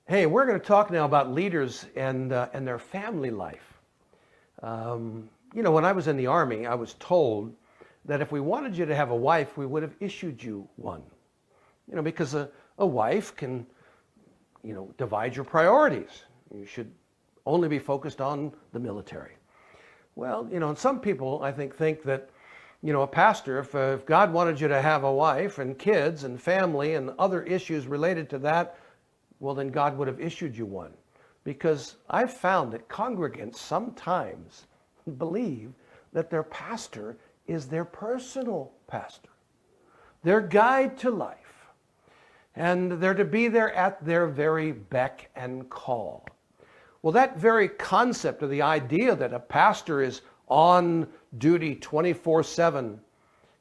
Hey, we're going to talk now about leaders and their family life. When I was in the Army, I was told that if we wanted you to have a wife, we would have issued you one. Because a wife can, divide your priorities. You should only be focused on the military. Well, and some people, I think that, a pastor, if God wanted you to have a wife and kids and family and other issues related to that, well, then God would have issued you one. Because I've found that congregants sometimes believe that their pastor is their personal pastor, their guide to life, and they're to be there at their very beck and call. Well, that very concept of the idea that a pastor is on duty 24/7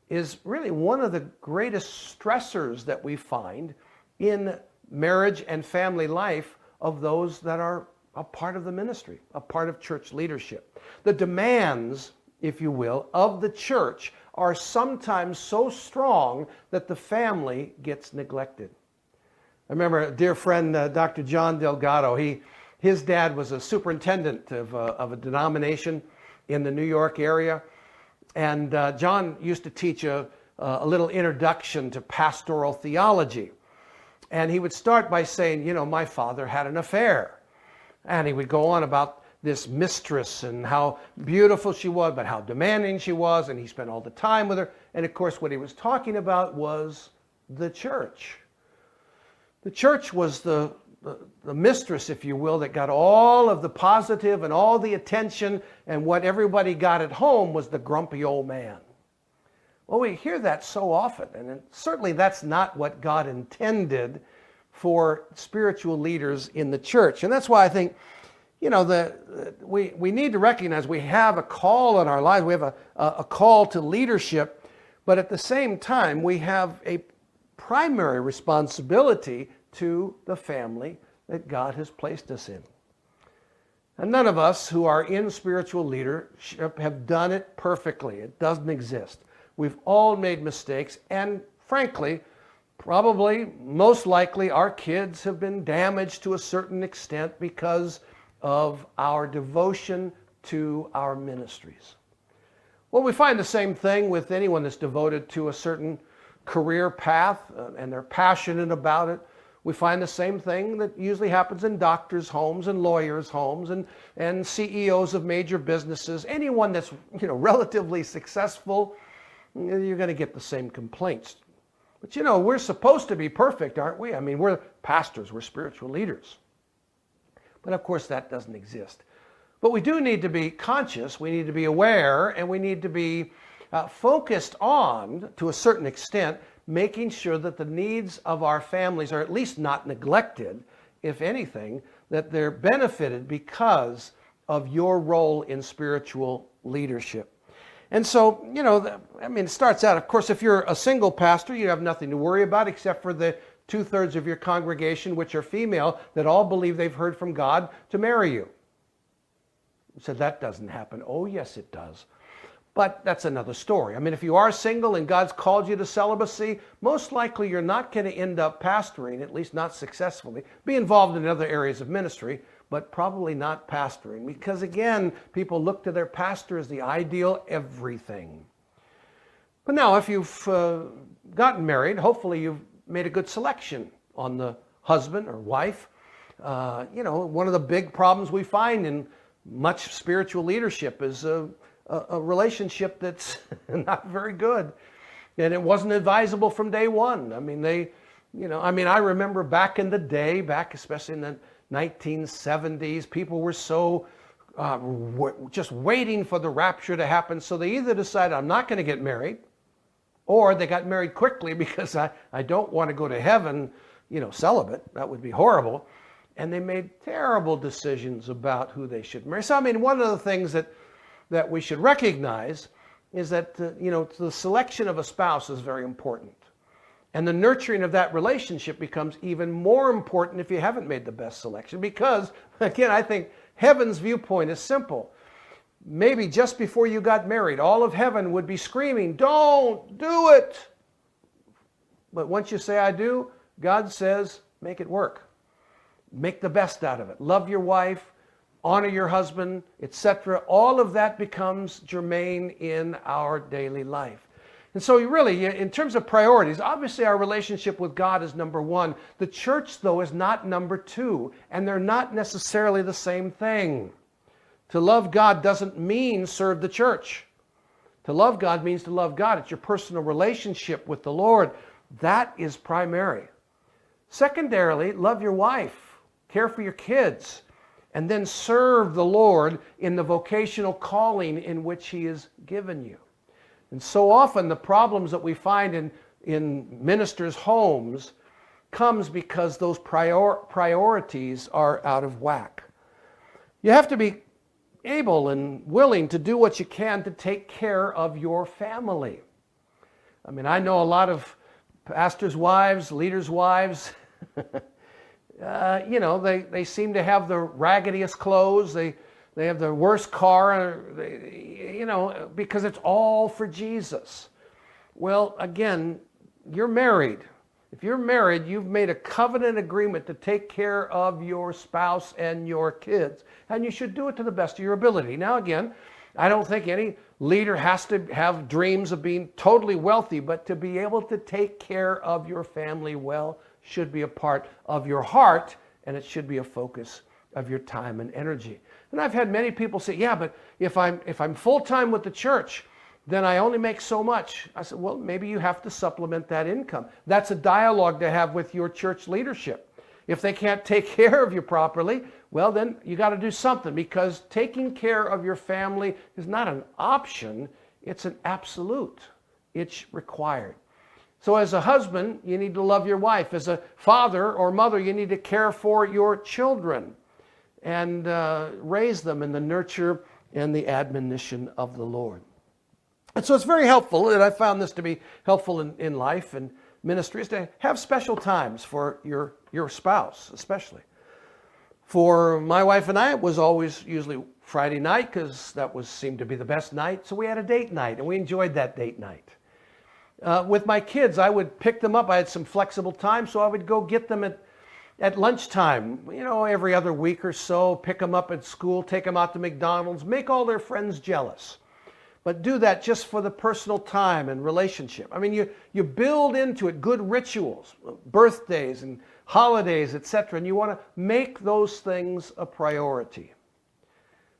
is really one of the greatest stressors that we find in marriage and family life of those that are a part of the ministry, a part of church leadership. The demands, if you will, of the church are sometimes so strong that the family gets neglected. I remember a dear friend, Dr. John Delgado. His dad was a superintendent of a denomination in the New York area. And John used to teach a little introduction to pastoral theology. And he would start by saying, my father had an affair. And he would go on about this mistress and how beautiful she was, but how demanding she was. And he spent all the time with her. And of course, what he was talking about was the church. The church was the mistress, if you will, that got all of the positive and all the attention, and what everybody got at home was the grumpy old man. Well, we hear that so often, and certainly that's not what God intended for spiritual leaders in the church. And that's why I think, we need to recognize we have a call in our lives. We have a call to leadership, but at the same time, we have a primary responsibility to the family that God has placed us in. And none of us who are in spiritual leadership have done it perfectly. It doesn't exist. We've all made mistakes, and frankly, probably, most likely, our kids have been damaged to a certain extent because of our devotion to our ministries. Well, we find the same thing with anyone that's devoted to a certain career path and they're passionate about it. We find the same thing that usually happens in doctors' homes and lawyers' homes and CEOs of major businesses. Anyone that's relatively successful, you're going to get the same complaints. But we're supposed to be perfect, aren't we? I mean, we're pastors, we're spiritual leaders. But of course that doesn't exist. But we do need to be conscious, we need to be aware, and we need to be focused on, to a certain extent, making sure that the needs of our families are at least not neglected, if anything, that they're benefited because of your role in spiritual leadership. And so, it starts out, of course, if you're a single pastor, you have nothing to worry about except for the 2/3 of your congregation, which are female, that all believe they've heard from God to marry you. So that doesn't happen. Oh, yes, it does. But that's another story. I mean, if you are single and God's called you to celibacy, most likely you're not going to end up pastoring, at least not successfully. Be involved in other areas of ministry, but probably not pastoring. Because again, people look to their pastor as the ideal everything. But now, if you've gotten married, hopefully you've made a good selection on the husband or wife. One of the big problems we find in much spiritual leadership is a relationship that's not very good, and it wasn't advisable from day one. I mean, I remember back in the day, especially in the 1970s, people were so just waiting for the rapture to happen. So they either decided, I'm not going to get married, or they got married quickly because I don't want to go to heaven, celibate. That would be horrible. And they made terrible decisions about who they should marry. So, one of the things that we should recognize is that, the selection of a spouse is very important. And the nurturing of that relationship becomes even more important if you haven't made the best selection. Because, again, I think heaven's viewpoint is simple. Maybe just before you got married, all of heaven would be screaming, don't do it. But once you say I do, God says, make it work. make the best out of it. Love your wife, honor your husband, etc. All of that becomes germane in our daily life. And so really, in terms of priorities, obviously our relationship with God is number one. The church, though, is not number two, and they're not necessarily the same thing. To love God doesn't mean serve the church. To love God means to love God. It's your personal relationship with the Lord. That is primary. Secondarily, love your wife, care for your kids, and then serve the Lord in the vocational calling in which He has given you. And so often the problems that we find in ministers' homes comes because those priorities are out of whack. You have to be able and willing to do what you can to take care of your family. I mean, I know a lot of pastors' wives, leaders' wives, they seem to have the raggediest clothes. They have the worst car, because it's all for Jesus. Well, again, you're married. If you're married, you've made a covenant agreement to take care of your spouse and your kids, and you should do it to the best of your ability. Now, again, I don't think any leader has to have dreams of being totally wealthy, but to be able to take care of your family well should be a part of your heart, and it should be a focus of your time and energy. And I've had many people say, yeah, but if I'm full-time with the church, then I only make so much. I said, well, maybe you have to supplement that income. That's a dialogue to have with your church leadership. If they can't take care of you properly, well, then you got to do something, because taking care of your family is not an option, it's an absolute. It's required. So as a husband, you need to love your wife. As a father or mother, you need to care for your children and raise them in the nurture and the admonition of the Lord. And so it's very helpful, and I found this to be helpful in life and ministry, is to have special times for your spouse, especially. For my wife and I, it was always usually Friday night, because that seemed to be the best night. So we had a date night, and we enjoyed that date night. With my kids, I would pick them up. I had some flexible time, so I would go get them at lunchtime, every other week or so, pick them up at school, take them out to McDonald's, make all their friends jealous. But do that just for the personal time and relationship. I mean, you build into it good rituals, birthdays and holidays, etc., and you want to make those things a priority.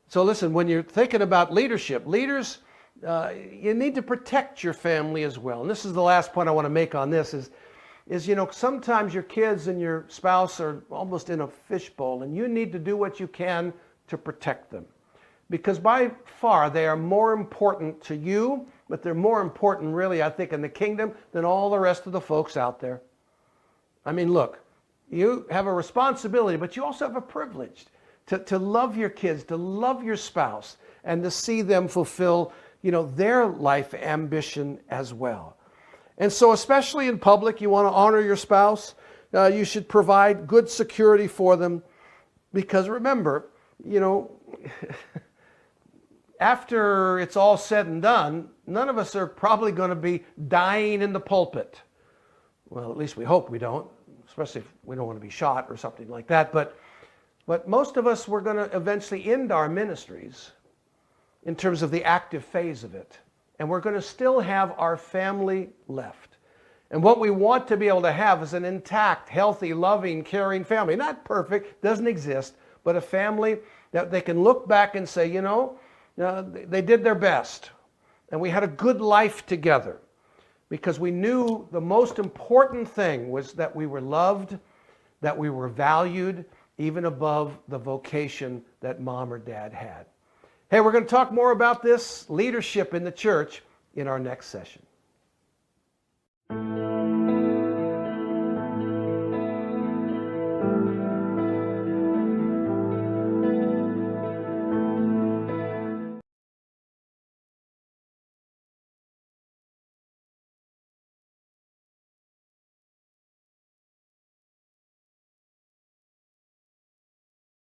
So listen, when you're thinking about leadership, leaders, you need to protect your family as well. And this is the last point I want to make on this is sometimes your kids and your spouse are almost in a fishbowl, and you need to do what you can to protect them. Because by far they are more important to you, but they're more important really, I think, in the kingdom than all the rest of the folks out there. I mean, look, you have a responsibility, but you also have a privilege to love your kids, to love your spouse, and to see them fulfill, their life ambition as well. And so especially in public, you want to honor your spouse. You should provide good security for them, because remember, after it's all said and done, none of us are probably going to be dying in the pulpit. Well, at least we hope we don't, especially if we don't want to be shot or something like that. But most of us, we're going to eventually end our ministries in terms of the active phase of it. And we're going to still have our family left. And what we want to be able to have is an intact, healthy, loving, caring family. Not perfect, doesn't exist, but a family that they can look back and say, they did their best. And we had a good life together, because we knew the most important thing was that we were loved, that we were valued, even above the vocation that mom or dad had. Hey, we're going to talk more about this leadership in the church in our next session.